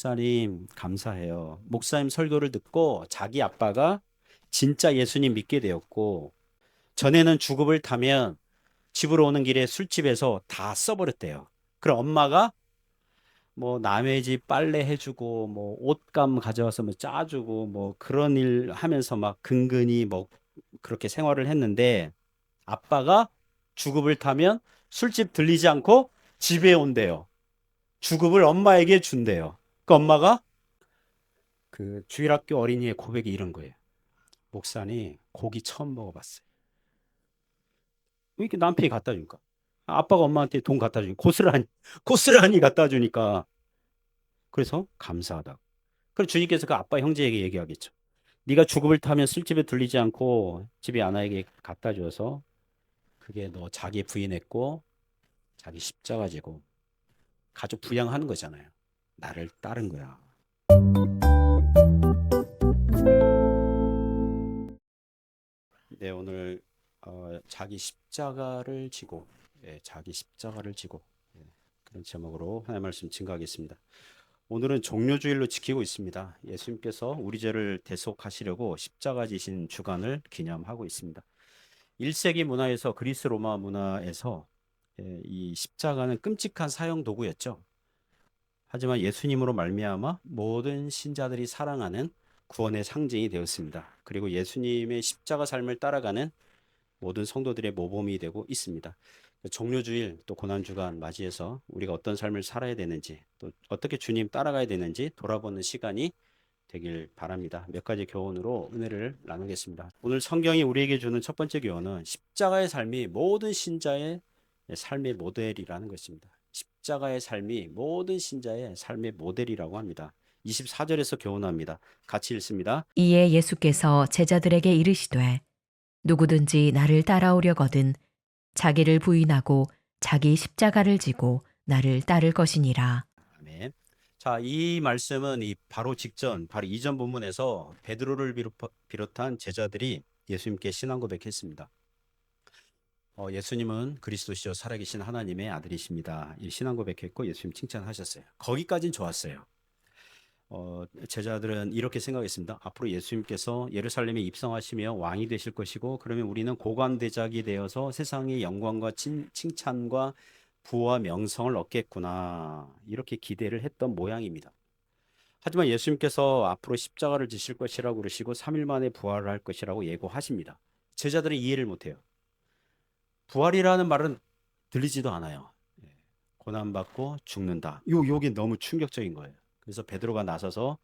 목사님, 감사해요. 목사님 설교를 듣고 자기 아빠가 진짜 예수님 믿게 되었고, 전에는 주급을 타면 집으로 오는 길에 술집에서 다 써버렸대요. 그럼 엄마가 뭐 남의 집 빨래 해주고, 뭐 옷감 가져와서 뭐 짜주고, 뭐 그런 일 하면서 막 근근히 뭐 그렇게 생활을 했는데, 아빠가 주급을 타면 술집 들리지 않고 집에 온대요. 주급을 엄마에게 준대요. 그 엄마가 그 주일학교 어린이의 고백이 이런 거예요. 목사님, 고기 처음 먹어봤어요. 왜 이렇게 남편이 갖다 주니까? 아빠가 엄마한테 돈 갖다 주니까 고스란히 갖다 주니까 그래서 감사하다고. 그럼 주님께서 그 아빠 형제에게 얘기하겠죠. 네가 주급을 타면 술집에 들리지 않고 집에 아나에게 갖다 줘서 그게 너 자기 부인했고 자기 십자가 지고 가족 부양하는 거잖아요. 나를 따른 거야. 네, 오늘 자기 십자가를 지고, 자기 십자가를 지고, 예, 그런 제목으로 하나님 말씀 증거하겠습니다. 오늘은 종료주일로 지키고 있습니다. 예수님께서 우리 죄를 대속하시려고 십자가 지신 주간을 기념하고 있습니다. 1세기 문화에서 그리스 로마 문화에서 이 십자가는 끔찍한 사형 도구였죠. 하지만 예수님으로 말미암아 모든 신자들이 사랑하는 구원의 상징이 되었습니다. 그리고 예수님의 십자가 삶을 따라가는 모든 성도들의 모범이 되고 있습니다. 종료주일 또 고난주간 맞이해서 우리가 어떤 삶을 살아야 되는지 또 어떻게 주님 따라가야 되는지 돌아보는 시간이 되길 바랍니다. 몇 가지 교훈으로 은혜를 나누겠습니다. 오늘 성경이 우리에게 주는 첫 번째 교훈은 십자가의 삶이 모든 신자의 삶의 모델이라는 것입니다. 십자가의 삶이 모든 신자의 삶의 모델이라고 합니다. 24절에서 교훈합니다. 같이 읽습니다. 이에 예수께서 제자들에게 이르시되 누구든지 나를 따라오려거든 자기를 부인하고 자기 십자가를 지고 나를 따를 것이니라. 아멘. 자, 이 말씀은 바로 직전, 바로 이전 본문에서 베드로를 비롯한 제자들이 예수님께 신앙 고백했습니다. 예수님은 그리스도시요 살아계신 하나님의 아들이십니다. 이 신앙 고백했고 예수님 칭찬하셨어요. 거기까진 좋았어요. 제자들은 이렇게 생각했습니다. 앞으로 예수님께서 예루살렘에 입성하시며 왕이 되실 것이고 그러면 우리는 고관대작이 되어서 세상의 영광과 칭찬과 부와 명성을 얻겠구나. 이렇게 기대를 했던 모양입니다. 하지만 예수님께서 앞으로 십자가를 지실 것이라고 그러시고 3일 만에 부활을 할 것이라고 예고하십니다. 제자들은 이해를 못해요. 부활이라는 말은 들리지도 않아요. 예, 고난받고 죽는다. 요게 너무 충격적인 거예요. 그래서 베드로가 나서서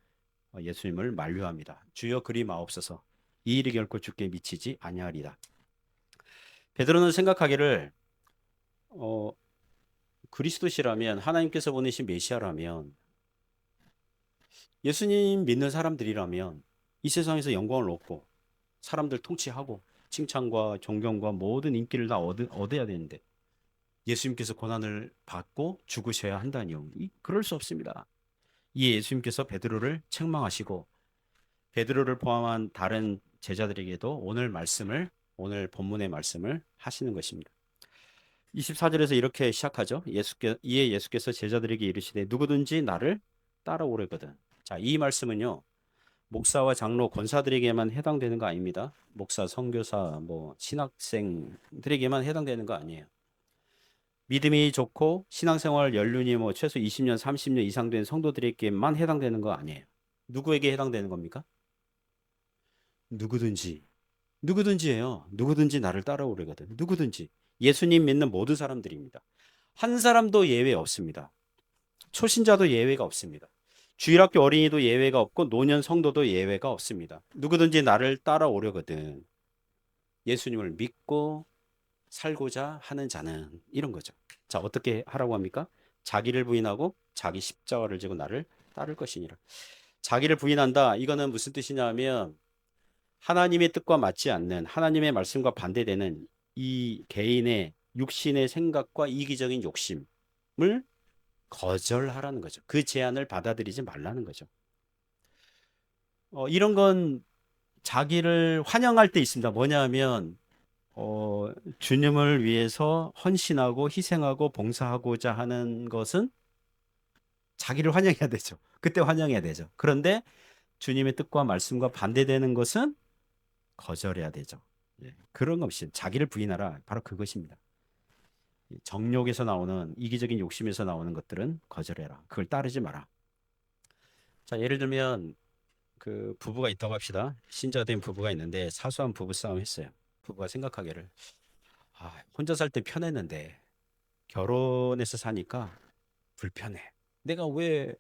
예수님을 만류합니다. 주여 그리 마옵소서. 이 일이 결코 주께 미치지 아니하리라. 베드로는 생각하기를 그리스도시라면 하나님께서 보내신 메시아라면 예수님 믿는 사람들이라면 이 세상에서 영광을 얻고 사람들 통치하고 칭찬과 존경과 모든 인기를 다 얻어야 되는데 예수님께서 고난을 받고 죽으셔야 한다니요. 그럴 수 없습니다. 이에 예수님께서 베드로를 책망하시고 베드로를 포함한 다른 제자들에게도 오늘 본문의 말씀을 하시는 것입니다. 24절에서 이렇게 시작하죠. 이에 예수께서 제자들에게 이르시되 누구든지 나를 따라오려거든. 자, 이 말씀은요. 목사와 장로, 권사들에게만 해당되는 거 아닙니다. 목사, 선교사, 뭐 신학생들에게만 해당되는 거 아니에요. 믿음이 좋고 신앙생활 연륜이 뭐 최소 20년, 30년 이상 된 성도들에게만 해당되는 거 아니에요. 누구에게 해당되는 겁니까? 누구든지예요. 누구든지 나를 따라오려거든. 누구든지. 예수님 믿는 모든 사람들입니다. 한 사람도 예외 없습니다. 초신자도 예외가 없습니다. 주일학교 어린이도 예외가 없고 노년 성도도 예외가 없습니다. 누구든지 나를 따라오려거든. 예수님을 믿고 살고자 하는 자는 이런 거죠. 자, 어떻게 하라고 합니까? 자기를 부인하고 자기 십자가를 지고 나를 따를 것이니라. 자기를 부인한다. 이거는 무슨 뜻이냐면 하나님의 뜻과 맞지 않는 하나님의 말씀과 반대되는 이 개인의 육신의 생각과 이기적인 욕심을 거절하라는 거죠. 그 제안을 받아들이지 말라는 거죠. 이런 건 자기를 환영할 때 있습니다. 뭐냐면 주님을 위해서 헌신하고 희생하고 봉사하고자 하는 것은 자기를 환영해야 되죠. 그때 환영해야 되죠. 그런데 주님의 뜻과 말씀과 반대되는 것은 거절해야 되죠. 예, 그런 것이 자기를 부인하라. 바로 그것입니다. 정욕에서 나오는 이기적인 욕심에서 나오는 것들은 거절해라. 그걸 따르지 마라. 자, 예를 들면 그 부부가 있다고 합시다. 신자된 부부가 있는데 사소한 부부 싸움 했어요. 부부가 생각하기를 혼자 살 때 편했는데 결혼해서 사니까 불편해. 내가 왜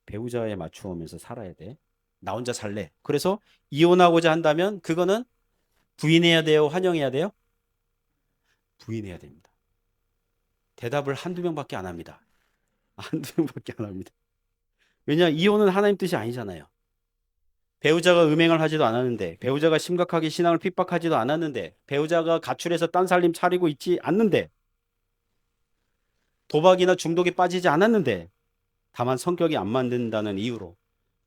배우자에 맞추면서 살아야 돼? 나 혼자 살래. 그래서 이혼하고자 한다면 그거는 부인해야 돼요? 환영해야 돼요? 부인해야 됩니다. 대답을 한두 명밖에 안 합니다. 한두 명밖에 안 합니다. 왜냐, 이혼은 하나님 뜻이 아니잖아요. 배우자가 음행을 하지도 않았는데, 배우자가 심각하게 신앙을 핍박하지도 않았는데, 배우자가 가출해서 딴 살림 차리고 있지 않는데, 도박이나 중독에 빠지지 않았는데, 다만 성격이 안 맞는다는 이유로,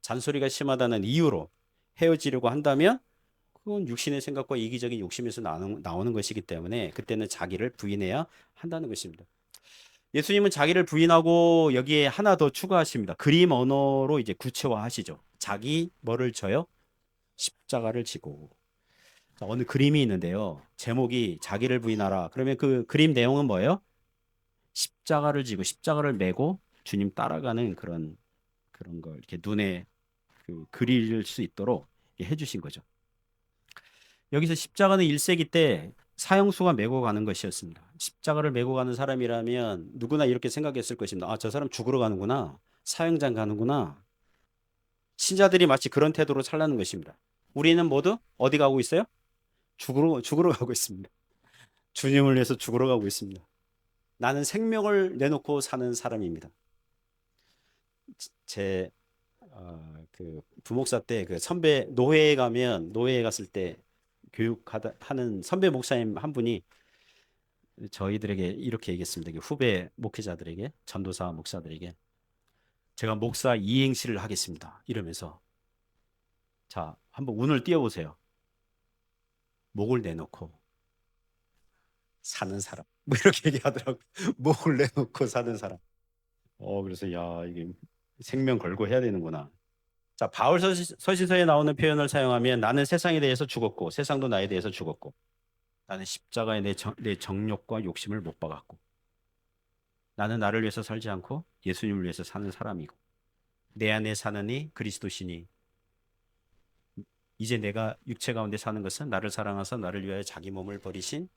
잔소리가 심하다는 이유로 헤어지려고 한다면, 그건 육신의 생각과 이기적인 욕심에서 나오는 것이기 때문에 그때는 자기를 부인해야 한다는 것입니다. 예수님은 자기를 부인하고 여기에 하나 더 추가하십니다. 그림 언어로 이제 구체화하시죠. 자기 뭐를 져요? 십자가를 지고. 자, 어느 그림이 있는데요. 제목이 자기를 부인하라. 그러면 그 그림 내용은 뭐예요? 십자가를 지고 십자가를 메고 주님 따라가는 그런 걸 이렇게 눈에 그릴 수 있도록 해주신 거죠. 여기서 십자가는 1세기 때 사형수가 메고 가는 것이었습니다. 십자가를 메고 가는 사람이라면 누구나 이렇게 생각했을 것입니다. 아, 저 사람 죽으러 가는구나. 사형장 가는구나. 신자들이 마치 그런 태도로 살라는 것입니다. 우리는 모두 어디 가고 있어요? 죽으러 가고 있습니다. 주님을 위해서 죽으러 가고 있습니다. 나는 생명을 내놓고 사는 사람입니다. 제 그 부목사 때 그 선배 노회에 가면 노회에 갔을 때 교육하는 선배 목사님 한 분이 저희들에게 이렇게 얘기했습니다. 후배 목회자들에게, 전도사 목사들에게 제가 목사 이행시를 하겠습니다. 이러면서 자, 한번 운을 띄워보세요. 목을 내놓고 사는 사람. 뭐 이렇게 얘기하더라고요. 목을 내놓고 사는 사람. 그래서 야, 이게 생명 걸고 해야 되는구나. 자, 바울 서신서에 나오는 표현을 사용하면 나는 세상에 대해서 죽었고 세상도 나에 대해서 죽었고 나는 십자가에 내 정욕과 욕심을 못 박았고 나는 나를 위해서 살지 않고 예수님을 위해서 사는 사람이고 내 안에 사는 이 그리스도시니 이제 내가 육체 가운데 사는 것은 나를 사랑하사 나를 위하여 자기 몸을 버리신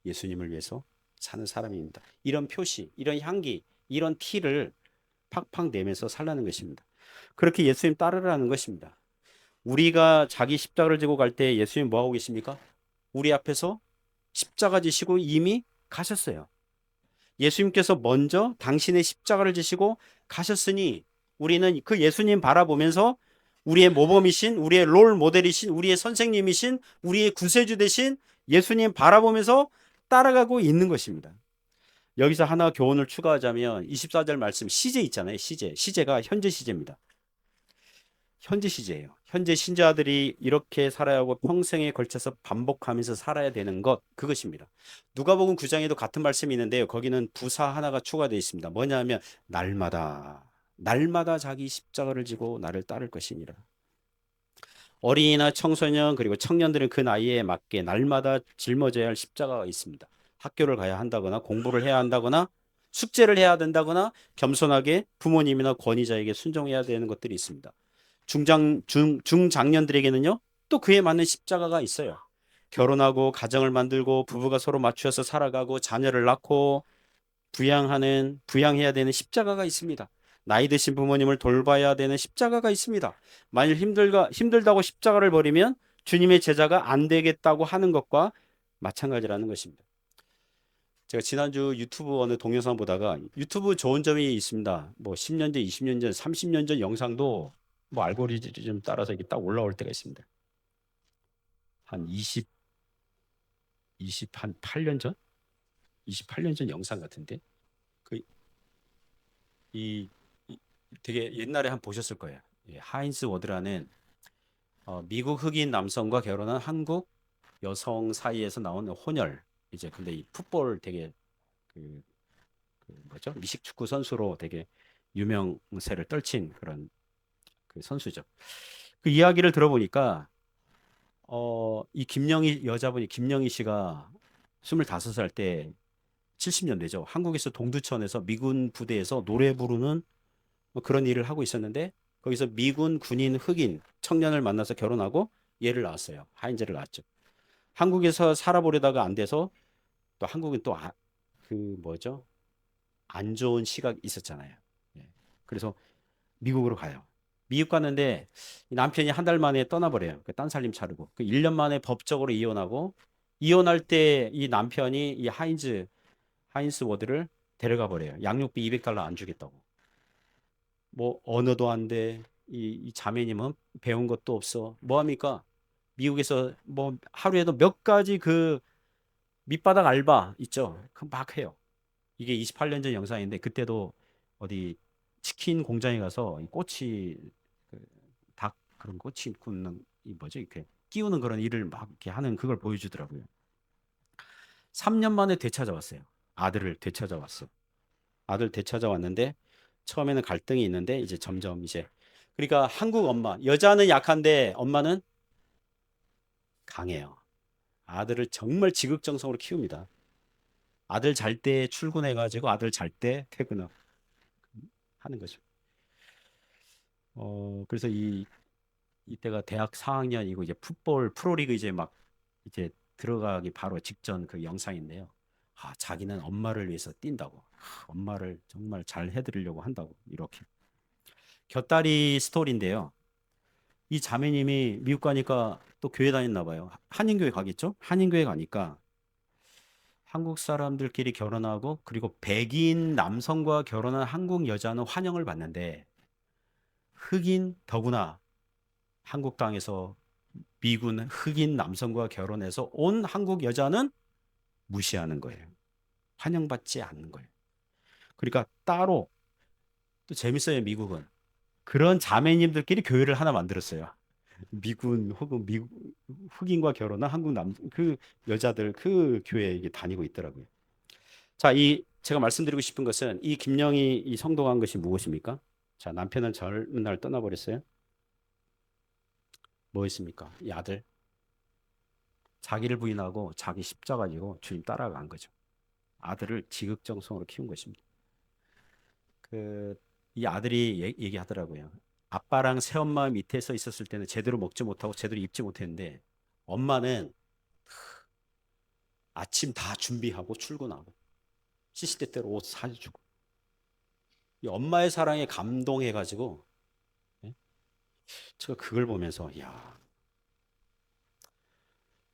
예수님을 위해서 사는 사람입니다. 이런 표시, 이런 향기, 이런 티를 팍팍 내면서 살라는 것입니다. 그렇게 예수님 따르라는 것입니다. 우리가 자기 십자가를 지고 갈 때 예수님 뭐 하고 계십니까? 우리 앞에서 십자가 지시고 이미 가셨어요. 예수님께서 먼저 당신의 십자가를 지시고 가셨으니 우리는 그 예수님 바라보면서 우리의 모범이신, 우리의 롤 모델이신, 우리의 선생님이신, 우리의 구세주 되신 예수님 바라보면서 따라가고 있는 것입니다. 여기서 하나 교훈을 추가하자면 24절 말씀 시제 있잖아요. 시제가 현재 시제입니다. 현재 시제예요. 현재 신자들이 이렇게 살아야 하고 평생에 걸쳐서 반복하면서 살아야 되는 것, 그것입니다. 누가복음 9장에도 같은 말씀이 있는데요. 거기는 부사 하나가 추가되어 있습니다. 뭐냐면 날마다 자기 십자가를 지고 나를 따를 것이니라. 어린이나 청소년 그리고 청년들은 그 나이에 맞게 날마다 짊어져야 할 십자가가 있습니다. 학교를 가야 한다거나 공부를 해야 한다거나 숙제를 해야 된다거나 겸손하게 부모님이나 권위자에게 순종해야 되는 것들이 있습니다. 중장년들에게는요, 또 그에 맞는 십자가가 있어요. 결혼하고 가정을 만들고 부부가 서로 맞추어서 살아가고 자녀를 낳고 부양해야 되는 십자가가 있습니다. 나이 드신 부모님을 돌봐야 되는 십자가가 있습니다. 만일 힘들다고 십자가를 버리면 주님의 제자가 안 되겠다고 하는 것과 마찬가지라는 것입니다. 제가 지난주 유튜브 어느 동영상 보다가 유튜브 좋은 점이 있습니다. 뭐 10년 전, 20년 전, 30년 전 영상도 뭐 알고리즘 따라서 이게 딱 올라올 때가 있습니다. 한 8년 전? 28년 전 영상 같은데 그 이 되게 옛날에 한 보셨을 거예요. 하인스 워드라는 미국 흑인 남성과 결혼한 한국 여성 사이에서 나오는 혼혈. 이제 근데 이 풋볼 되게 그 뭐죠? 미식 축구 선수로 되게 유명세를 떨친 그런 그 선수죠. 그 이야기를 들어보니까 이 김영희 여자분이 김영희 씨가 25살 때 70년대죠. 한국에서 동두천에서 미군 부대에서 노래 부르는 뭐 그런 일을 하고 있었는데 거기서 미군 군인 흑인 청년을 만나서 결혼하고 얘를 낳았어요. 하인즈를 낳았죠. 한국에서 살아보려다가 안 돼서 또 한국은 또 그 뭐죠? 안 좋은 시각이 있었잖아요. 예. 그래서 미국으로 가요. 미국 갔는데 이 남편이 한 달 만에 떠나버려요. 딴 살림 차리고. 그 1년 만에 법적으로 이혼하고 이혼할 때 이 남편이 이 하인스 워드를 데려가 버려요. 양육비 200달러 안 주겠다고. 뭐 언어도 안 돼. 이 자매님은 배운 것도 없어. 뭐 합니까? 미국에서 뭐 하루에도 몇 가지 그 밑바닥 알바 있죠. 그 막 해요. 이게 28년 전 영상인데 그때도 어디 치킨 공장에 가서 이 꼬치 닭 그런 꼬치 굽는 이 뭐죠? 이렇게 끼우는 그런 일을 막 이렇게 하는 그걸 보여주더라고요. 3년 만에 되찾아왔어요. 아들을 되찾아왔어. 아들 되찾아왔는데 처음에는 갈등이 있는데 이제 점점 이제 그러니까 한국 엄마 여자는 약한데 엄마는 강해요. 아들을 정말 지극정성으로 키웁니다. 아들 잘 때 출근해가지고 아들 잘 때 퇴근하는 거죠. 그래서 이때가 대학 4학년이고 이제 풋볼 프로리그 이제 막 이제 들어가기 바로 직전 그 영상인데요. 자기는 엄마를 위해서 뛴다고. 엄마를 정말 잘 해드리려고 한다고. 이렇게. 곁다리 스토리인데요. 이 자매님이 미국 가니까 또 교회 다녔나 봐요. 한인교회 가겠죠? 한인교회 가니까 한국 사람들끼리 결혼하고 그리고 백인 남성과 결혼한 한국 여자는 환영을 받는데 흑인 더구나 한국 땅에서 미군 흑인 남성과 결혼해서 온 한국 여자는 무시하는 거예요. 환영받지 않는 거예요. 그러니까 따로 또 재밌어요, 미국은. 그런 자매님들끼리 교회를 하나 만들었어요. 미군 혹은 미국 흑인과 결혼한 한국 그 여자들 그 교회에 이게 다니고 있더라고요. 자, 이 제가 말씀드리고 싶은 것은 이 김영희 이 성도가 한 것이 무엇입니까? 자, 남편은 젊은 날 떠나버렸어요. 뭐 했습니까? 이 아들 자기를 부인하고 자기 십자가 지고 주님 따라간 거죠. 아들을 지극정성으로 키운 것입니다. 이 아들이 얘기하더라고요. 아빠랑 새엄마 밑에 서 있었을 때는 제대로 먹지 못하고 제대로 입지 못했는데 엄마는 아침 다 준비하고 출근하고 시시때때로 옷 사주고 이 엄마의 사랑에 감동해가지고 예? 제가 그걸 보면서 야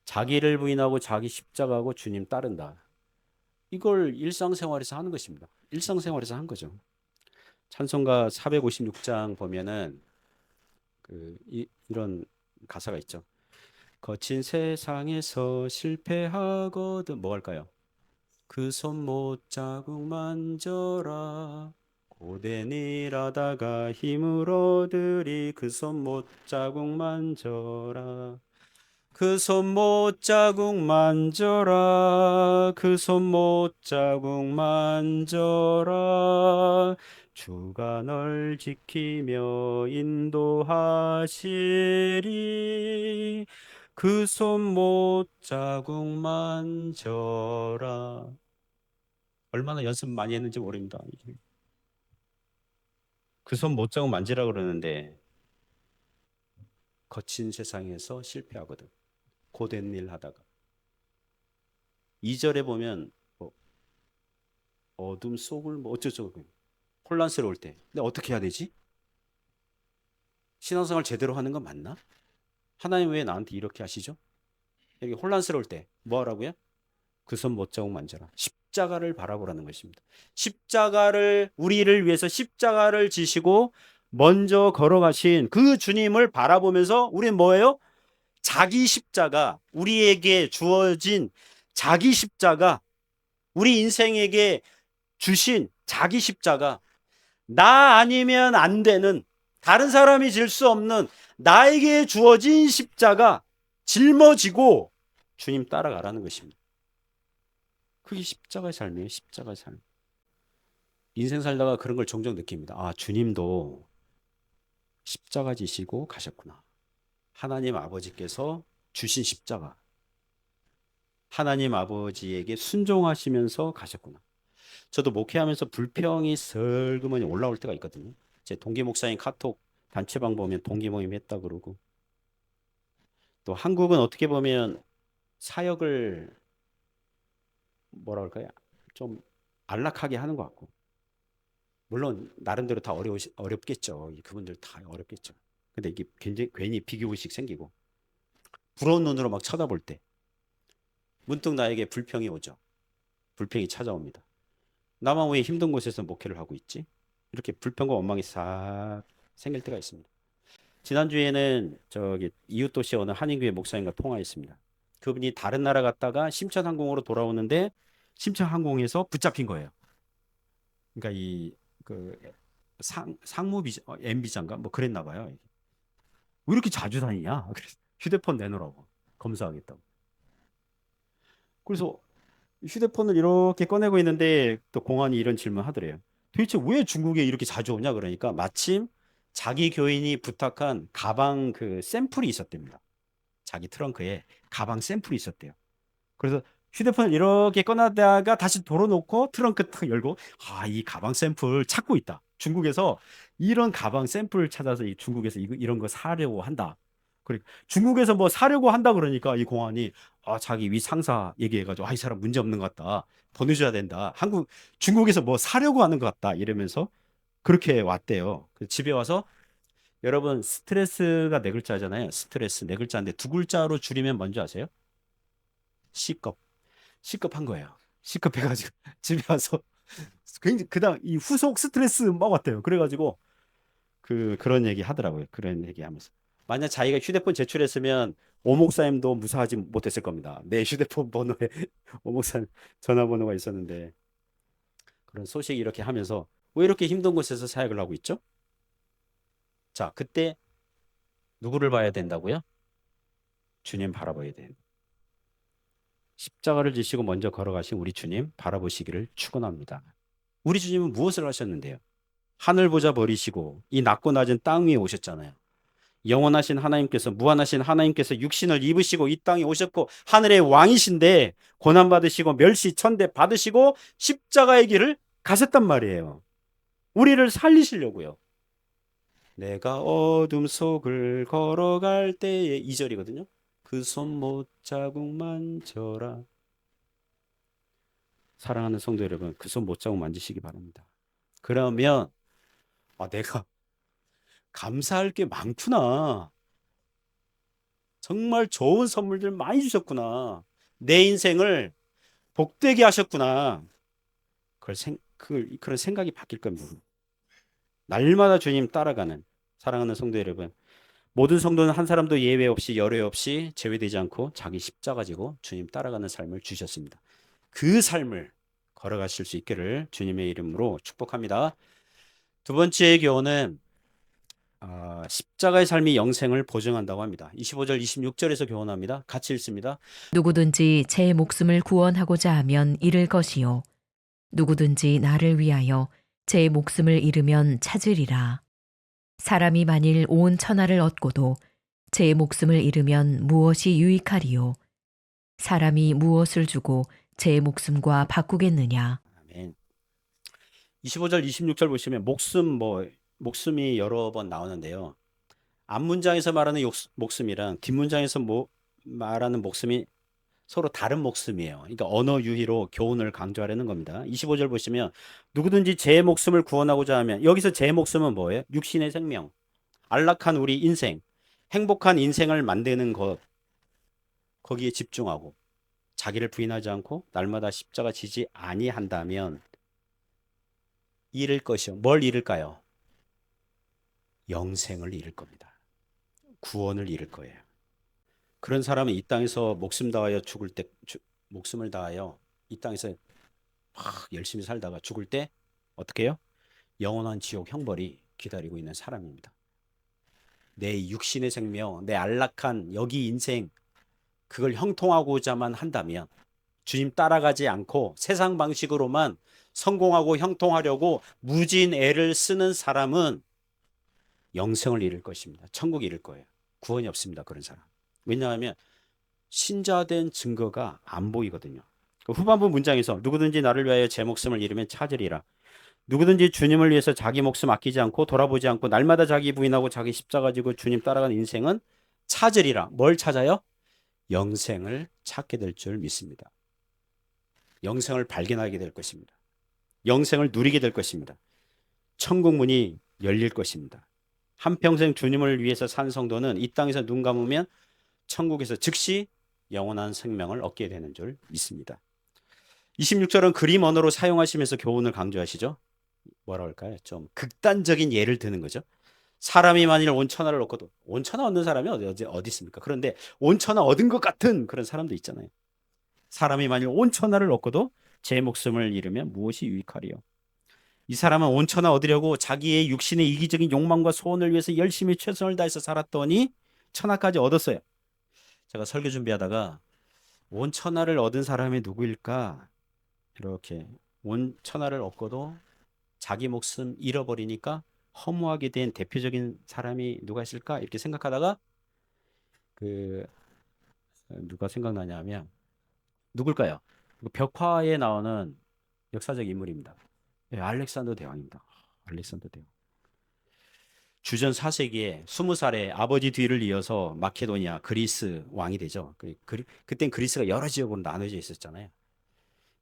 자기를 부인하고 자기 십자가하고 주님 따른다. 이걸 일상생활에서 하는 것입니다. 일상생활에서 한 거죠. 찬송가 456장 보면은 이런 가사가 있죠. 거친 세상에서 실패하거든 뭐 할까요? 그 손 못자국 만져라 고된 일하다가 힘을 얻으리 그 손 못자국 만져라 그 손 못자국 만져라 그 손 못자국 만져라 주가 널 지키며 인도하시리 그 손 못자국 만져라 얼마나 연습 많이 했는지 모릅니다. 그 손 못자국 만지라 그러는데 거친 세상에서 실패하거든. 고된 일 하다가 2절에 보면 뭐 어둠 속을 뭐 어쩌고 혼란스러울 때 근데 어떻게 해야 되지? 신앙생활 제대로 하는 건 맞나? 하나님 왜 나한테 이렇게 하시죠? 여기 혼란스러울 때 뭐 하라고요? 그 손 못자국 만져라. 십자가를 바라보라는 것입니다. 십자가를 우리를 위해서 십자가를 지시고 먼저 걸어가신 그 주님을 바라보면서 우리는 뭐예요? 자기 십자가, 우리에게 주어진 자기 십자가, 우리 인생에게 주신 자기 십자가, 나 아니면 안 되는, 다른 사람이 질 수 없는 나에게 주어진 십자가 짊어지고 주님 따라가라는 것입니다. 그게 십자가의 삶이에요. 십자가의 삶. 인생 살다가 그런 걸 종종 느낍니다. 아, 주님도 십자가 지시고 가셨구나. 하나님 아버지께서 주신 십자가. 하나님 아버지에게 순종하시면서 가셨구나. 저도 목회하면서 불평이 슬그머니 올라올 때가 있거든요. 제 동기 목사님 카톡 단체방 보면 동기 모임 했다 그러고, 또 한국은 어떻게 보면 사역을 뭐라 그럴까요? 좀 안락하게 하는 것 같고, 물론 나름대로 다 어렵겠죠. 그분들 다 어렵겠죠. 근데 이게 굉장히 괜히 비교의식 생기고 부러운 눈으로 막 쳐다볼 때 문득 나에게 불평이 오죠. 불평이 찾아옵니다. 나만 왜 힘든 곳에서 목회를 하고 있지? 이렇게 불평과 원망이 싹 생길 때가 있습니다. 지난주에는 저기 이웃도시 어느 한인교회 목사님과 통화했습니다. 그분이 다른 나라 갔다가 심천항공으로 돌아오는데 심천항공에서 붙잡힌 거예요. 그러니까 이그 상무 비자, M 비자인가 뭐 그랬나 봐요. 왜 이렇게 자주 다니냐? 그래서 휴대폰 내놓으라고 검사하겠다고. 그래서 휴대폰을 이렇게 꺼내고 있는데 또 공안이 이런 질문 하더래요. 도대체 왜 중국에 이렇게 자주 오냐? 그러니까 마침 자기 교인이 부탁한 가방 그 샘플이 있었답니다. 자기 트렁크에 가방 샘플이 있었대요. 그래서 휴대폰을 이렇게 꺼내다가 다시 돌아놓고 트렁크 탁 열고 이 가방 샘플 찾고 있다. 중국에서 이런 가방 샘플 찾아서 중국에서 이런 거 사려고 한다. 그러니까 중국에서 뭐 사려고 한다 그러니까 이 공안이 자기 위 상사 얘기해가지고 이 사람 문제 없는 것 같다. 보내줘야 된다. 중국에서 뭐 사려고 하는 것 같다. 이러면서 그렇게 왔대요. 집에 와서 여러분 스트레스가 네 글자잖아요. 스트레스 네 글자인데 두 글자로 줄이면 뭔지 아세요? C급. C급한 거예요. C급해가지고 집에 와서 굉장히 그다음 이 후속 스트레스 막 왔대요. 그래가지고 그런 얘기 하더라고요. 그런 얘기 하면서 만약 자기가 휴대폰 제출했으면 오 목사님도 무사하지 못했을 겁니다. 내 휴대폰 번호에 오 목사님 전화번호가 있었는데 그런 소식 이렇게 하면서 왜 이렇게 힘든 곳에서 사역을 하고 있죠? 자, 그때 누구를 봐야 된다고요? 주님 바라봐야 돼요. 십자가를 지시고 먼저 걸어가신 우리 주님 바라보시기를 축원합니다. 우리 주님은 무엇을 하셨는데요? 하늘 보자 버리시고 이 낮고 낮은 땅 위에 오셨잖아요. 영원하신 하나님께서 무한하신 하나님께서 육신을 입으시고 이 땅에 오셨고 하늘의 왕이신데 고난 받으시고 멸시 천대 받으시고 십자가의 길을 가셨단 말이에요. 우리를 살리시려고요. 내가 어둠 속을 걸어갈 때에 2절이거든요. 그 손못 자국 만져라. 사랑하는 성도 여러분, 그 손 못 자국 만지시기 바랍니다. 그러면 내가 감사할 게 많구나. 정말 좋은 선물들 많이 주셨구나. 내 인생을 복되게 하셨구나. 그런 생각이 바뀔 겁니다. 날마다 주님 따라가는 사랑하는 성도 여러분. 모든 성도는 한 사람도 예외 없이 열외 없이 제외되지 않고 자기 십자가 지고 주님 따라가는 삶을 주셨습니다. 그 삶을 걸어가실 수 있기를 주님의 이름으로 축복합니다. 두 번째 교훈은 십자가의 삶이 영생을 보증한다고 합니다. 25절 26절에서 교훈합니다. 같이 읽습니다. 누구든지 제 목숨을 구원하고자 하면 잃을 것이요 누구든지 나를 위하여 제 목숨을 잃으면 찾으리라. 사람이 만일 온 천하를 얻고도 제 목숨을 잃으면 무엇이 유익하리요? 사람이 무엇을 주고 제 목숨과 바꾸겠느냐? 아멘. 25절 26절 보시면 목숨이 여러 번 나오는데요. 앞문장에서 말하는 목숨이랑 뒷문장에서 말하는 목숨이 서로 다른 목숨이에요. 그러니까 언어 유희로 교훈을 강조하려는 겁니다. 25절 보시면 누구든지 제 목숨을 구원하고자 하면 여기서 제 목숨은 뭐예요? 육신의 생명, 안락한 우리 인생, 행복한 인생을 만드는 것 거기에 집중하고 자기를 부인하지 않고 날마다 십자가 지지 아니한다면 잃을 것이요. 뭘 잃을까요? 영생을 잃을 겁니다. 구원을 잃을 거예요. 그런 사람은 이 땅에서 목숨을 다하여 이 땅에서 막 열심히 살다가 죽을 때 어떻게 해요? 영원한 지옥 형벌이 기다리고 있는 사람입니다. 내 육신의 생명, 내 안락한 여기 인생 그걸 형통하고자만 한다면 주님 따라가지 않고 세상 방식으로만 성공하고 형통하려고 무진 애를 쓰는 사람은 영생을 잃을 것입니다. 천국 잃을 거예요. 구원이 없습니다. 그런 사람. 왜냐하면 신자된 증거가 안 보이거든요. 그 후반부 문장에서 누구든지 나를 위하여 제 목숨을 잃으면 찾으리라. 누구든지 주님을 위해서 자기 목숨 아끼지 않고 돌아보지 않고 날마다 자기 부인하고 자기 십자가 지고 주님 따라가는 인생은 찾으리라. 뭘 찾아요? 영생을 찾게 될 줄 믿습니다. 영생을 발견하게 될 것입니다. 영생을 누리게 될 것입니다. 천국 문이 열릴 것입니다. 한평생 주님을 위해서 산 성도는 이 땅에서 눈 감으면 천국에서 즉시 영원한 생명을 얻게 되는 줄 믿습니다. 26절은 그림 언어로 사용하시면서 교훈을 강조하시죠. 뭐라 할까요? 좀 극단적인 예를 드는 거죠. 사람이 만일 온천하를 얻고도 온천하 얻는 사람이 어디 있습니까? 그런데 온천하 얻은 것 같은 그런 사람도 있잖아요. 사람이 만일 온천하를 얻고도 제 목숨을 잃으면 무엇이 유익하리요? 이 사람은 온천하 얻으려고 자기의 육신의 이기적인 욕망과 소원을 위해서 열심히 최선을 다해서 살았더니 천하까지 얻었어요. 제가 설교 준비하다가 온천하를 얻은 사람이 누구일까? 이렇게 온천하를 얻고도 자기 목숨 잃어버리니까 허무하게 된 대표적인 사람이 누가 있을까? 이렇게 생각하다가 누가 생각나냐면 누굴까요? 벽화에 나오는 역사적 인물입니다. 네, 알렉산더 대왕입니다. 알렉산더 대왕. 주전 4세기에 20살에 아버지 뒤를 이어서 마케도니아, 그리스 왕이 되죠. 그땐 그리스가 여러 지역으로 나눠져 있었잖아요.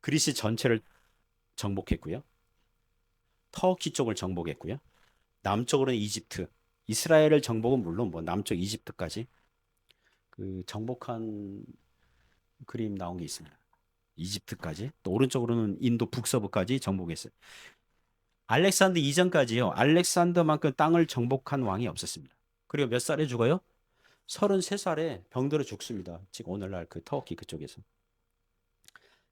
그리스 전체를 정복했고요. 터키 쪽을 정복했고요. 남쪽으로는 이집트, 이스라엘을 정복은 물론 뭐 남쪽 이집트까지 정복한 그림 나온 게 있습니다. 이집트까지 또 오른쪽으로는 인도 북서부까지 정복했어요. 알렉산더 이전까지요. 알렉산더만큼 땅을 정복한 왕이 없었습니다. 그리고 몇 살에 죽어요? 33살에 병들어 죽습니다. 지금 오늘날 터키 그쪽에서.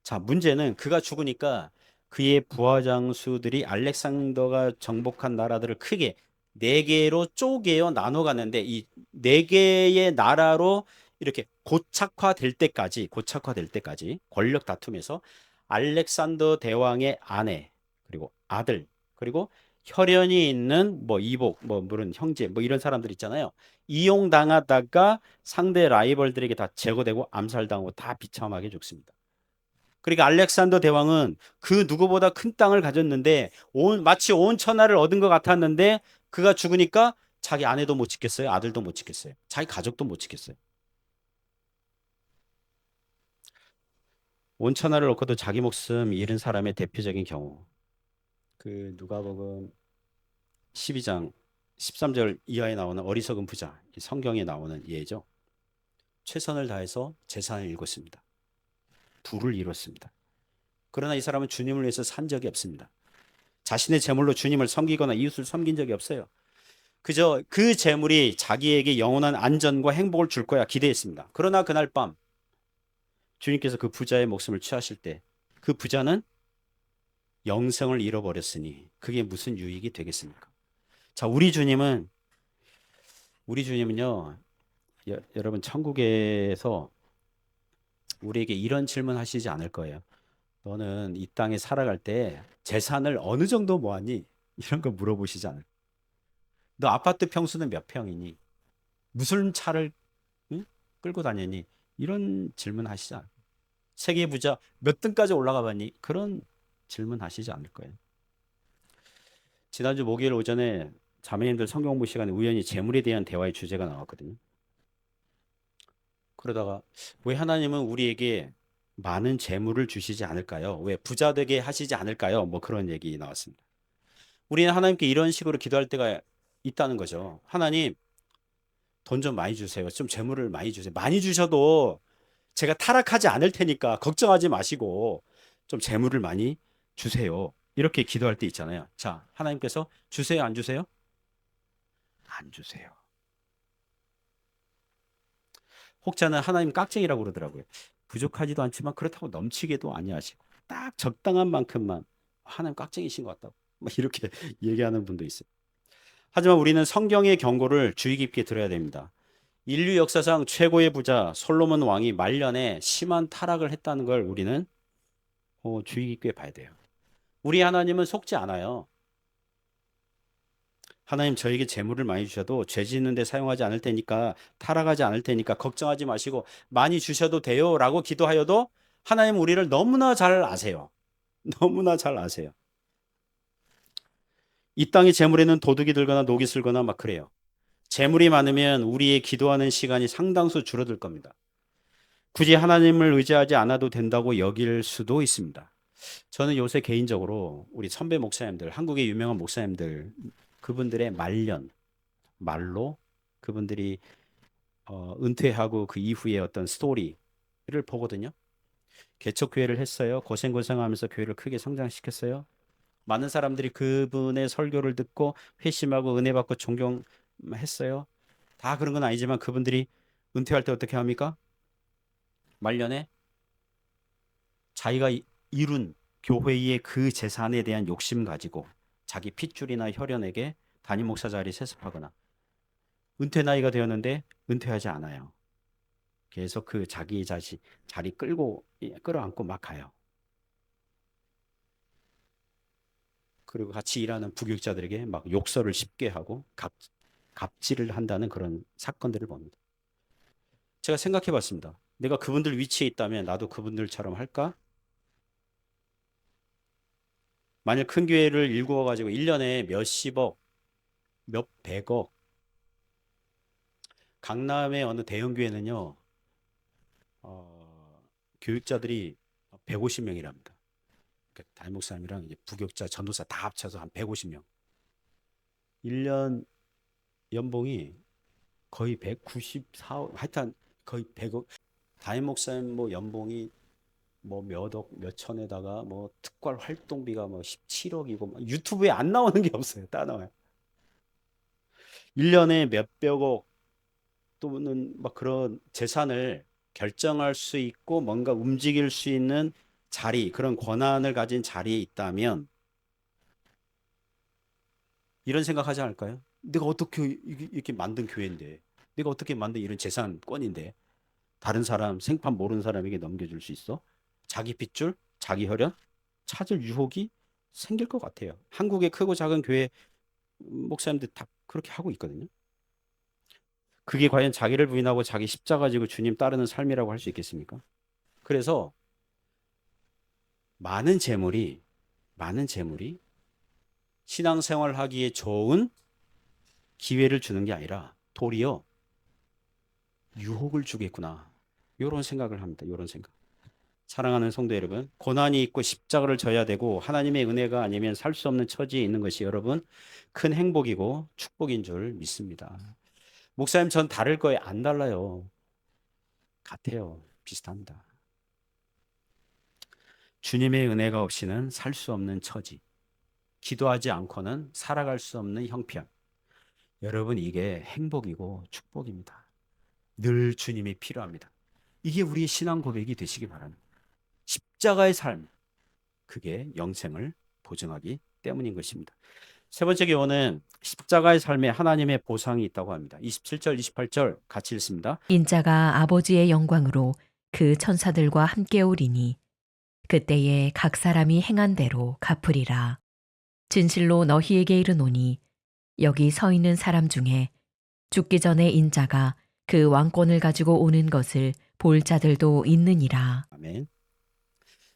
자, 문제는 그가 죽으니까 그의 부하장수들이 알렉산더가 정복한 나라들을 크게 4개로 쪼개어 나눠 갔는데 이 4개의 나라로 이렇게 고착화될 때까지 권력 다툼에서 알렉산더 대왕의 아내 그리고 아들 그리고 혈연이 있는 뭐 이복 물은 형제 이런 사람들 있잖아요. 이용당하다가 상대 라이벌들에게 다 제거되고 암살당하고 다 비참하게 죽습니다. 그러니까 알렉산더 대왕은 그 누구보다 큰 땅을 가졌는데 마치 온 천하를 얻은 것 같았는데 그가 죽으니까 자기 아내도 못 지켰어요. 아들도 못 지켰어요. 자기 가족도 못 지켰어요. 온 천하를 얻고도 자기 목숨 잃은 사람의 대표적인 경우 누가복음 12장 13절 이하에 나오는 어리석은 부자 성경에 나오는 예죠. 최선을 다해서 재산을 읽었습니다. 부를 이뤘습니다. 그러나 이 사람은 주님을 위해서 산 적이 없습니다. 자신의 재물로 주님을 섬기거나 이웃을 섬긴 적이 없어요. 그저 그 재물이 자기에게 영원한 안전과 행복을 줄 거야 기대했습니다. 그러나 그날 밤 주님께서 그 부자의 목숨을 취하실 때 그 부자는 영생을 잃어버렸으니 그게 무슨 유익이 되겠습니까? 자, 우리 주님은요, 여러분 천국에서 우리에게 이런 질문 하시지 않을 거예요. 너는 이 땅에 살아갈 때 재산을 어느 정도 모았니? 이런 거 물어보시지 않을 거예요. 너 아파트 평수는 몇 평이니? 무슨 차를 끌고 다녔니? 이런 질문 하시지 않을 거예요. 세계 부자 몇 등까지 올라가 봤니? 그런 질문 하시지 않을 거예요. 지난주 목요일 오전에 자매님들 성경 공부 시간에 우연히 재물에 대한 대화의 주제가 나왔거든요. 그러다가 왜 하나님은 우리에게 많은 재물을 주시지 않을까요? 왜 부자 되게 하시지 않을까요? 그런 얘기 나왔습니다. 우리는 하나님께 이런 식으로 기도할 때가 있다는 거죠. 하나님, 돈 좀 많이 주세요. 좀 재물을 많이 주세요. 많이 주셔도 제가 타락하지 않을 테니까 걱정하지 마시고 좀 재물을 많이 주세요. 이렇게 기도할 때 있잖아요. 자, 하나님께서 주세요, 안 주세요? 안 주세요. 혹자는 하나님 깍쟁이라고 그러더라고요. 부족하지도 않지만 그렇다고 넘치게도 아니하시고 딱 적당한 만큼만 하나님 깍쟁이신 것 같다고 이렇게 얘기하는 분도 있어요. 하지만 우리는 성경의 경고를 주의 깊게 들어야 됩니다. 인류 역사상 최고의 부자 솔로몬 왕이 말년에 심한 타락을 했다는 걸 우리는 주의 깊게 봐야 돼요. 우리 하나님은 속지 않아요. 하나님 저에게 재물을 많이 주셔도 죄 짓는 데 사용하지 않을 테니까, 타락하지 않을 테니까 걱정하지 마시고 많이 주셔도 돼요 라고 기도하여도 하나님 우리를 너무나 잘 아세요. 너무나 잘 아세요. 이 땅의 재물에는 도둑이 들거나 녹이 슬거나 막 그래요. 재물이 많으면 우리의 기도하는 시간이 상당수 줄어들 겁니다. 굳이 하나님을 의지하지 않아도 된다고 여길 수도 있습니다. 저는 요새 개인적으로 우리 선배 목사님들, 한국의 유명한 목사님들, 그분들의 말로 그분들이 은퇴하고 그 이후에 어떤 스토리를 보거든요. 개척교회를 했어요. 고생고생하면서 교회를 크게 성장시켰어요. 많은 사람들이 그분의 설교를 듣고 회심하고 은혜 받고 존경했어요. 다 그런 건 아니지만 그분들이 은퇴할 때 어떻게 합니까? 말년에 자기가 이룬 교회의 그 재산에 대한 욕심 가지고 자기 핏줄이나 혈연에게 담임 목사 자리 세습하거나, 은퇴 나이가 되었는데 은퇴하지 않아요. 계속 그 자기 자리 끌어안고 막 가요. 그리고 같이 일하는 부교육자들에게 막 욕설을 쉽게 하고 갑질을 한다는 그런 사건들을 봅니다. 제가 생각해 봤습니다. 내가 그분들 위치에 있다면 나도 그분들처럼 할까? 만약 큰 교회를 일구어 가지고 1년에 몇십억, 몇백억, 강남의 어느 대형 교회는요, 교육자들이 150명이랍니다. 그러니까 담임 목사님이랑 이제 부교육자, 전도사 다 합쳐서 한 150명. 1년 연봉이 거의 194억, 하여튼 거의 100억. 담임 목사님 뭐 연봉이 뭐 몇억, 몇천에다가 뭐 특활 활동비가 뭐 17억이고 유튜브에 안 나오는 게 없어요. 다 나와요. 1년에 몇백억 또는 막 그런 재산을 결정할 수 있고 뭔가 움직일 수 있는 자리, 그런 권한을 가진 자리에 있다면 이런 생각하지 않을까요? 내가 어떻게 이렇게 만든 교회인데, 내가 어떻게 만든 이런 재산권인데 다른 사람, 생판 모르는 사람에게 넘겨줄 수 있어? 자기 핏줄, 자기 혈연 찾을 유혹이 생길 것 같아요. 한국의 크고 작은 교회 목사님들 다 그렇게 하고 있거든요. 그게 과연 자기를 부인하고 자기 십자가 지고 주님 따르는 삶이라고 할 수 있겠습니까? 그래서 많은 재물이 많은 재물이 신앙생활 하기에 좋은 기회를 주는 게 아니라 도리어 유혹을 주겠구나. 이런 생각을 합니다. 이런 생각. 사랑하는 성도 여러분, 고난이 있고 십자가를 져야 되고 하나님의 은혜가 아니면 살 수 없는 처지에 있는 것이 여러분 큰 행복이고 축복인 줄 믿습니다. 목사님 전 다를 거예요. 안 달라요. 같아요. 비슷합니다. 주님의 은혜가 없이는 살 수 없는 처지, 기도하지 않고는 살아갈 수 없는 형편. 여러분 이게 행복이고 축복입니다. 늘 주님이 필요합니다. 이게 우리의 신앙 고백이 되시기 바랍니다. 십자가의 삶, 그게 영생을 보증하기 때문인 것입니다. 세 번째 교훈은 십자가의 삶에 하나님의 보상이 있다고 합니다. 27절, 28절 같이 읽습니다. 인자가 아버지의 영광으로 그 천사들과 함께 오리니 그때에 각 사람이 행한 대로 갚으리라. 진실로 너희에게 이르노니 여기 서 있는 사람 중에 죽기 전에 인자가 그 왕권을 가지고 오는 것을 볼 자들도 있느니라. 아멘.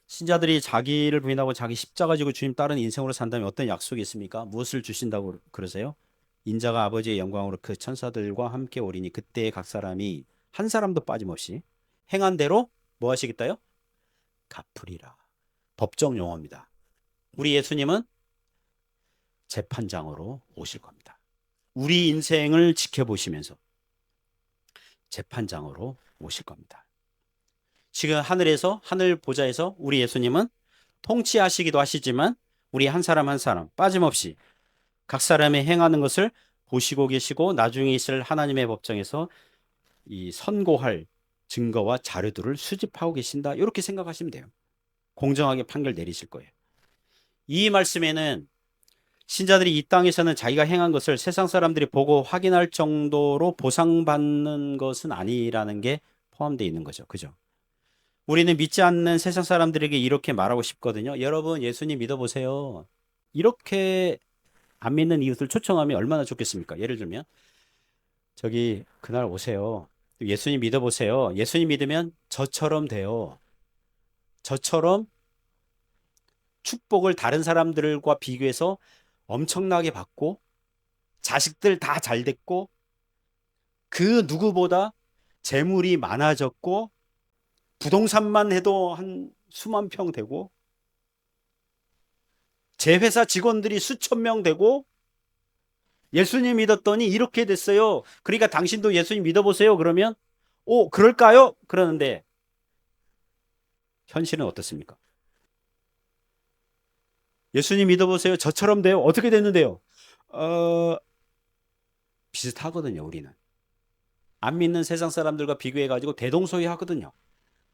신자들이 자기를 부인하고 자기 십자가 지고 주님 따르는 인생으로 산다면 어떤 약속이 있습니까? 무엇을 주신다고 그러세요? 인자가 아버지의 영광으로 그 천사들과 함께 오리니 그때 각 사람이 한 사람도 빠짐없이 행한 대로 뭐 하시겠다요? 갚으리라. 법정 용어입니다. 우리 예수님은 재판장으로 오실 겁니다. 우리 인생을 지켜보시면서 재판장으로 오실 겁니다. 지금 하늘에서, 하늘 보좌에서 우리 예수님은 통치하시기도 하시지만 우리 한 사람 한 사람 빠짐없이 각 사람의 행하는 것을 보시고 계시고 나중에 있을 하나님의 법정에서 이 선고할 증거와 자료들을 수집하고 계신다. 이렇게 생각하시면 돼요. 공정하게 판결 내리실 거예요. 이 말씀에는 신자들이 이 땅에서는 자기가 행한 것을 세상 사람들이 보고 확인할 정도로 보상받는 것은 아니라는 게 포함되어 있는 거죠. 그죠? 우리는 믿지 않는 세상 사람들에게 이렇게 말하고 싶거든요. 여러분, 예수님 믿어보세요. 이렇게 안 믿는 이웃을 초청하면 얼마나 좋겠습니까? 예를 들면, 저기, 그날 오세요. 예수님 믿어보세요. 예수님 믿으면 저처럼 돼요. 저처럼 축복을 다른 사람들과 비교해서 엄청나게 받고, 자식들 다 잘 됐고, 그 누구보다 재물이 많아졌고, 부동산만 해도 한 수만 평 되고, 제 회사 직원들이 수천 명 되고, 예수님 믿었더니 이렇게 됐어요. 그러니까 당신도 예수님 믿어보세요. 그러면, 오, 그럴까요? 그러는데, 현실은 어떻습니까? 예수님 믿어보세요. 저처럼 돼요. 어떻게 됐는데요? 어, 비슷하거든요, 우리는. 안 믿는 세상 사람들과 비교해가지고 대동소이하거든요.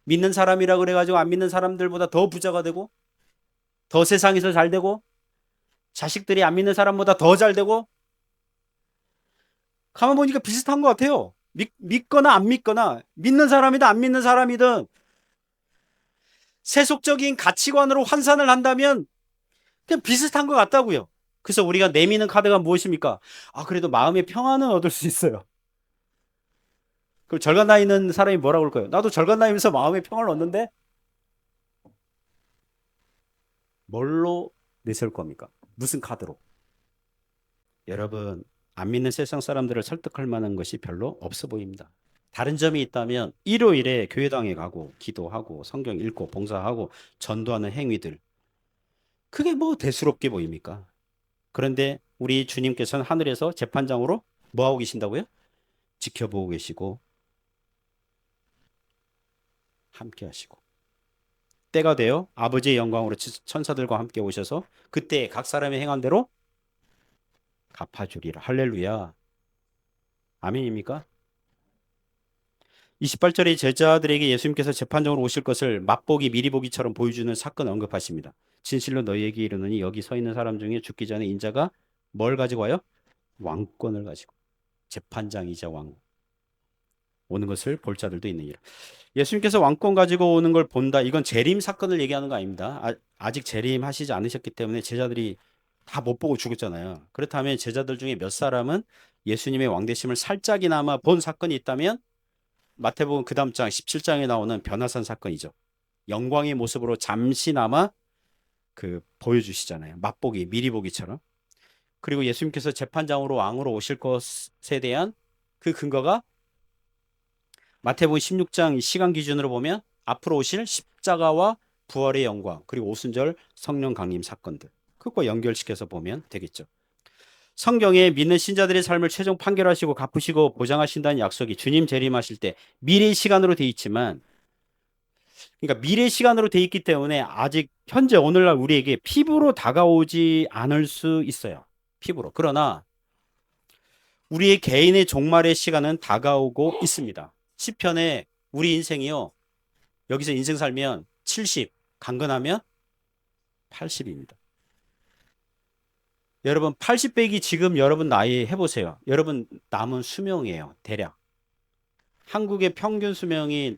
믿는 사람이라 그래가지고 안 믿는 사람들보다 더 부자가 되고, 더 세상에서 잘 되고, 자식들이 안 믿는 사람보다 더 잘 되고, 가만 보니까 비슷한 것 같아요. 믿거나 안 믿거나, 믿는 사람이든 안 믿는 사람이든, 세속적인 가치관으로 환산을 한다면, 그냥 비슷한 것 같다고요. 그래서 우리가 내미는 카드가 무엇입니까? 아, 그래도 마음의 평안은 얻을 수 있어요. 그럼 절간 나이는 사람이 뭐라고 그럴 거예요? 나도 절간 나이면서 마음의 평안을 얻는데, 뭘로 내세울 겁니까? 무슨 카드로? 여러분, 안 믿는 세상 사람들을 설득할 만한 것이 별로 없어 보입니다. 다른 점이 있다면 일요일에 교회당에 가고 기도하고 성경 읽고 봉사하고 전도하는 행위들. 그게 뭐 대수롭게 보입니까? 그런데 우리 주님께서는 하늘에서 재판장으로 뭐 하고 계신다고요? 지켜보고 계시고 함께 하시고. 때가 되어 아버지의 영광으로 천사들과 함께 오셔서 그때 각 사람의 행한 대로 갚아주리라. 할렐루야. 아멘입니까? 28절에 제자들에게 예수님께서 재판장으로 오실 것을 맛보기 미리 보기처럼 보여주는 사건을 언급하십니다. 진실로 너희에게 이르노니 여기 서 있는 사람 중에 죽기 전에 인자가 뭘 가지고 와요? 왕권을 가지고. 재판장이자 왕. 오는 것을 볼 자들도 있느니라. 예수님께서 왕권 가지고 오는 걸 본다. 이건 재림 사건을 얘기하는 거 아닙니다. 아직 재림하시지 않으셨기 때문에 제자들이 다 못 보고 죽었잖아요. 그렇다면 제자들 중에 몇 사람은 예수님의 왕되심을 살짝이나마 본 사건이 있다면 마태복음 그 다음 장 17장에 나오는 변화산 사건이죠. 영광의 모습으로 잠시나마 그 보여주시잖아요. 맛보기, 미리 보기처럼. 그리고 예수님께서 재판장으로 왕으로 오실 것에 대한 그 근거가 마태복음 16장 시간 기준으로 보면 앞으로 오실 십자가와 부활의 영광 그리고 오순절 성령 강림 사건들 그것과 연결시켜서 보면 되겠죠. 성경에 믿는 신자들의 삶을 최종 판결하시고 갚으시고 보장하신다는 약속이 주님 재림하실 때 미래 시간으로 돼 있지만 그러니까 미래 시간으로 돼 있기 때문에 아직 현재 오늘날 우리에게 피부로 다가오지 않을 수 있어요. 피부로. 그러나 우리의 개인의 종말의 시간은 다가오고 있습니다. 시편에 우리 인생이요. 여기서 인생 살면 70, 강건하면 80입니다. 여러분 80 빼기 지금 여러분 나이 해보세요. 여러분 남은 수명이에요. 대략. 한국의 평균 수명이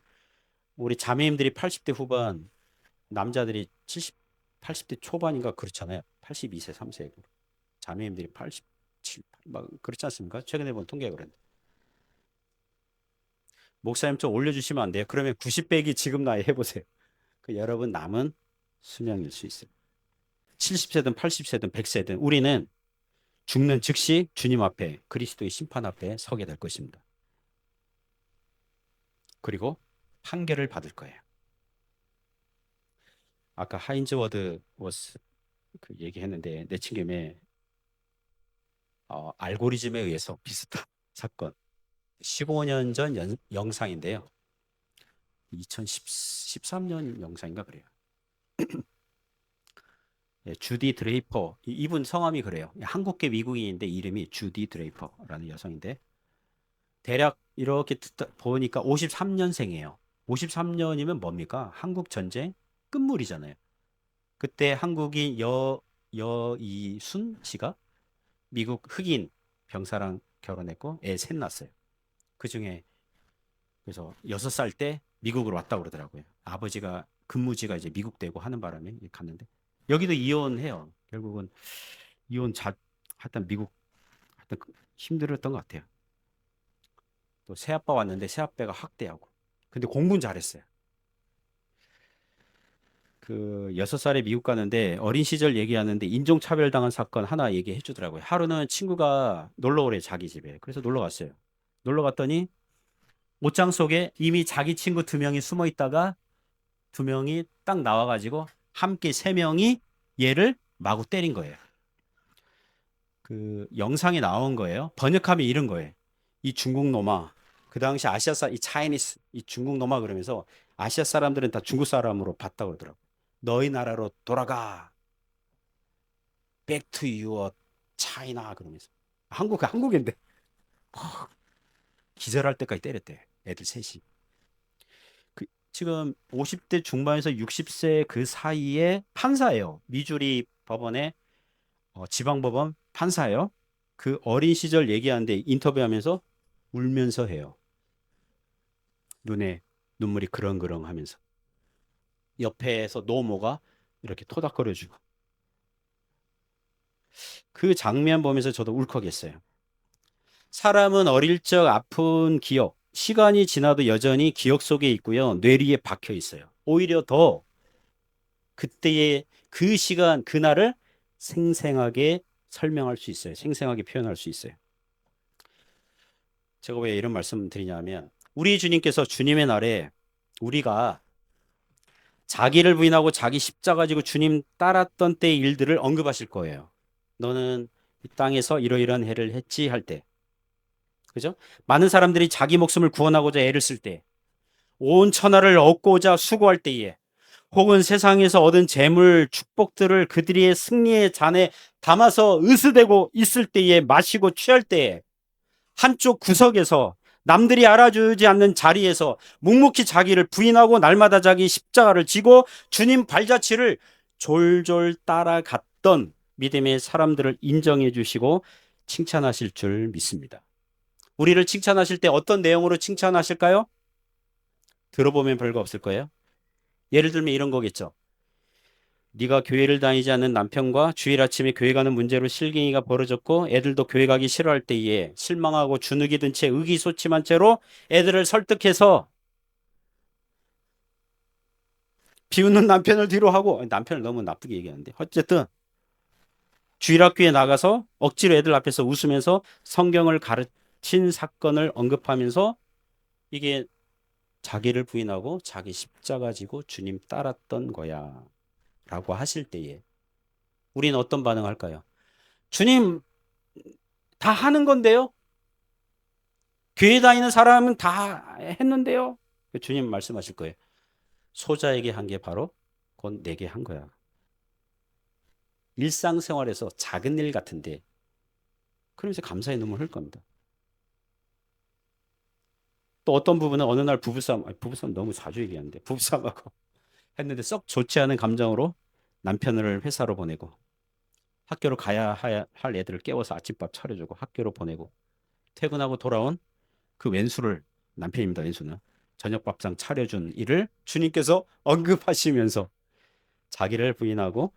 우리 자매님들이 80대 후반, 남자들이 70, 80대 초반인가 그렇잖아요. 82세, 3세. 자매님들이 87, 막 그렇지 않습니까? 최근에 본 통계가 그랬는데. 목사님 좀 올려주시면 안 돼요? 그러면 90 빼기 지금 나이 해보세요. 그 여러분 남은 수명일 수 있어요. 70세든 80세든 100세든 우리는 죽는 즉시 주님 앞에 그리스도의 심판 앞에 서게 될 것입니다. 그리고 판결을 받을 거예요. 아까 하인즈 워드 워스 그 얘기했는데 내친김에 알고리즘에 의해서 비슷한 사건 15년 전 영상인데요. 2013년 영상인가 그래요. 예, 주디 드레이퍼 이분 성함이 그래요. 한국계 미국인인데 이름이 주디 드레이퍼라는 여성인데 대략 이렇게 보니까 53년생이에요. 53년이면 뭡니까? 한국 전쟁 끝물이잖아요. 그때 한국인 여이순 씨가 미국 흑인 병사랑 결혼했고 애 셋 낳았어요. 그중에 그래서 6살 때 미국으로 왔다고 그러더라고요. 아버지가 근무지가 이제 미국 되고 하는 바람에 갔는데 여기도 이혼해요. 결국은 이혼 하여튼 미국 하여튼 힘들었던 것 같아요. 또 새아빠 왔는데 새아빠가 학대하고. 근데 공부는 잘했어요. 그 6살에 미국 가는데 어린 시절 얘기하는데 인종차별 당한 사건 하나 얘기해 주더라고요. 하루는 친구가 놀러 오래 자기 집에. 그래서 놀러 갔어요. 놀러 갔더니 옷장 속에 이미 자기 친구 2명이 숨어 있다가 2명이 딱 나와가지고 함께 3명이 얘를 마구 때린 거예요. 그 영상이 나온 거예요. 번역하면 이런 거예요. 이 중국 놈아. 그 당시 이 차이니스, 이 중국 놈아 그러면서 아시아 사람들은 다 중국 사람으로 봤다고 그러더라고. 너희 나라로 돌아가. Back to your China 그러면서. 한국인데 기절할 때까지 때렸대. 애들 셋이. 지금 50대 중반에서 60세 그 사이에 판사예요. 미주리 법원의 지방법원 판사예요. 그 어린 시절 얘기하는데 인터뷰하면서 울면서 해요. 눈에 눈물이 그렁그렁 하면서. 옆에서 노모가 이렇게 토닥거려주고. 그 장면 보면서 저도 울컥했어요. 사람은 어릴 적 아픈 기억, 시간이 지나도 여전히 기억 속에 있고요. 뇌리에 박혀 있어요. 오히려 더 그때의 그 시간, 그날을 생생하게 설명할 수 있어요. 생생하게 표현할 수 있어요. 제가 왜 이런 말씀 드리냐면 우리 주님께서 주님의 날에 우리가 자기를 부인하고 자기 십자가 지고 주님 따랐던 때의 일들을 언급하실 거예요. 너는 이 땅에서 이러이러한 해를 했지 할 때. 그죠? 많은 사람들이 자기 목숨을 구원하고자 애를 쓸 때, 온 천하를 얻고자 수고할 때에, 혹은 세상에서 얻은 재물, 축복들을 그들의 승리의 잔에 담아서 으스대고 있을 때에 마시고 취할 때에 한쪽 구석에서 남들이 알아주지 않는 자리에서 묵묵히 자기를 부인하고 날마다 자기 십자가를 지고 주님 발자취를 졸졸 따라갔던 믿음의 사람들을 인정해 주시고 칭찬하실 줄 믿습니다. 우리를 칭찬하실 때 어떤 내용으로 칭찬하실까요? 들어보면 별거 없을 거예요. 예를 들면 이런 거겠죠. 네가 교회를 다니지 않는 남편과 주일 아침에 교회 가는 문제로 실갱이가 벌어졌고 애들도 교회 가기 싫어할 때에 실망하고 주눅이 든 채 의기소침한 채로 애들을 설득해서 비웃는 남편을 뒤로 하고 남편을 너무 나쁘게 얘기하는데 어쨌든 주일학교에 나가서 억지로 애들 앞에서 웃으면서 성경을 가르친 사건을 언급하면서 이게 자기를 부인하고 자기 십자가 지고 주님 따랐던 거야 라고 하실 때에 우리는 어떤 반응할까요? 주님 다 하는 건데요. 교회 다니는 사람은 다 했는데요. 주님 말씀하실 거예요. 소자에게 한 게 바로 곧 내게 한 거야. 일상생활에서 작은 일 같은데 그러면서 감사의 눈물 흘 겁니다. 또 어떤 부분은 어느 날 부부싸움 너무 자주 얘기하는데 부부싸움하고 했는데 썩 좋지 않은 감정으로 남편을 회사로 보내고 학교로 가야 할 애들을 깨워서 아침밥 차려주고 학교로 보내고 퇴근하고 돌아온 그 왼수를 남편입니다. 왼수는 저녁밥상 차려준 일을 주님께서 언급하시면서 자기를 부인하고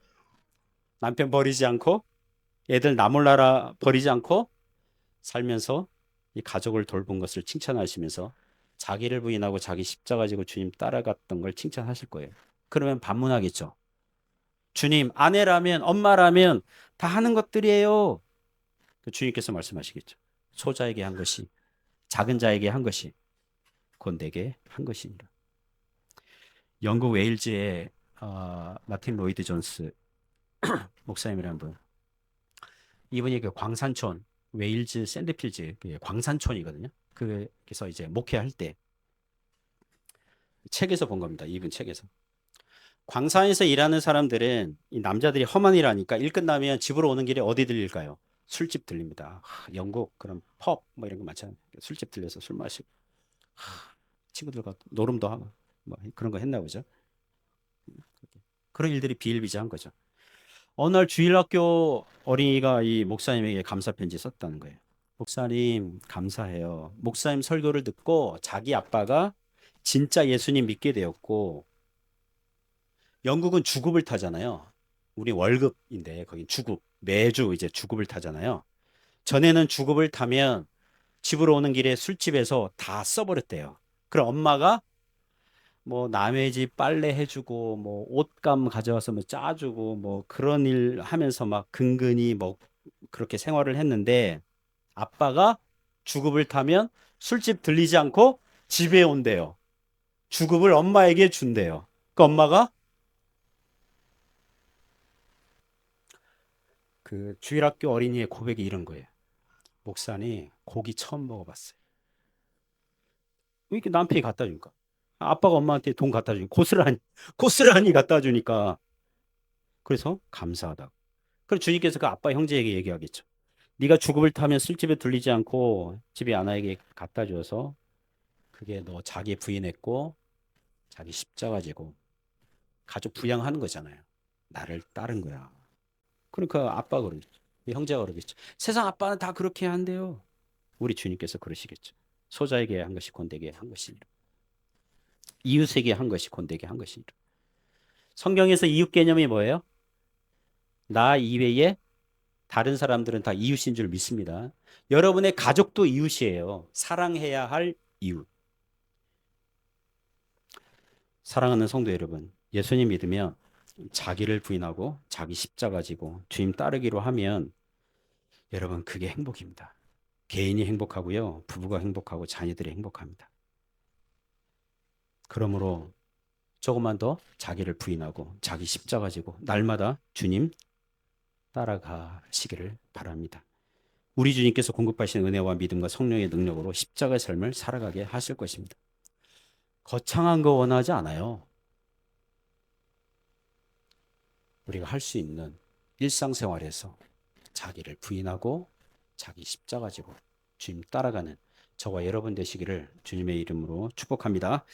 남편 버리지 않고 애들 나 몰라라 버리지 않고 살면서 이 가족을 돌본 것을 칭찬하시면서 자기를 부인하고 자기 십자가 지고 주님 따라갔던 걸 칭찬하실 거예요. 그러면 반문하겠죠. 주님, 아내라면 엄마라면 다 하는 것들이에요. 주님께서 말씀하시겠죠. 소자에게 한 것이 작은 자에게 한 것이 곧 내게 한 것이니라. 영국 웨일즈의 마틴 로이드 존스 목사님이라는 분. 이분이 그 광산촌 웨일즈 샌드필즈 광산촌이거든요. 그래서 이제 목회할 때 책에서 본 겁니다. 이분 책에서. 광산에서 일하는 사람들은 이 남자들이 험한 일 하니까 일 끝나면 집으로 오는 길에 어디 들릴까요? 술집 들립니다. 영국 그런 펍 뭐 이런 거 많잖아요. 술집 들려서 술 마시고 친구들과 노름도 하고 뭐 그런 거 했나 보죠. 그런 일들이 비일비재한 거죠. 어느 날 주일학교 어린이가 이 목사님에게 감사 편지 썼다는 거예요. 목사님 감사해요. 목사님 설교를 듣고 자기 아빠가 진짜 예수님 믿게 되었고 영국은 주급을 타잖아요. 우리 월급인데 거긴 주급. 매주 이제 주급을 타잖아요. 전에는 주급을 타면 집으로 오는 길에 술집에서 다 써버렸대요. 그럼 엄마가 뭐 남의 집 빨래 해주고 뭐 옷감 가져와서 뭐 짜주고 뭐 그런 일 하면서 막 근근히 뭐 그렇게 생활을 했는데 아빠가 주급을 타면 술집 들리지 않고 집에 온대요. 주급을 엄마에게 준대요. 그 엄마가 그 주일학교 어린이의 고백이 이런 거예요. 목사님 고기 처음 먹어봤어요. 왜 이렇게 남편이 갖다 주니까 아빠가 엄마한테 돈 갖다 주니까 고스란히 갖다 주니까 그래서 감사하다고. 그럼 주님께서 그 아빠 형제에게 얘기하겠죠. 네가 주급을 타면 술집에 들리지 않고 집에 아나에게 갖다 줘서 그게 너 자기 부인했고 자기 십자가 지고 가족 부양하는 거잖아요. 나를 따른 거야. 그러니까 아빠가 그러겠죠. 형제가 그러겠죠. 세상 아빠는 다 그렇게 한대요. 우리 주님께서 그러시겠죠. 소자에게 한 것이 본되게 한 것이니라. 이웃에게 한 것이 본되게 한 것이니라. 성경에서 이웃 개념이 뭐예요? 나 이외에 다른 사람들은 다 이웃인 줄 믿습니다. 여러분의 가족도 이웃이에요. 사랑해야 할 이웃. 사랑하는 성도 여러분, 예수님 믿으면 자기를 부인하고 자기 십자가 지고 주님 따르기로 하면 여러분 그게 행복입니다. 개인이 행복하고요. 부부가 행복하고 자녀들이 행복합니다. 그러므로 조금만 더 자기를 부인하고 자기 십자가 지고 날마다 주님 따라가시기를 바랍니다. 우리 주님께서 공급하신 은혜와 믿음과 성령의 능력으로 십자가의 삶을 살아가게 하실 것입니다. 거창한 거 원하지 않아요. 우리가 할 수 있는 일상생활에서 자기를 부인하고 자기 십자가 지고 주님 따라가는 저와 여러분 되시기를 주님의 이름으로 축복합니다.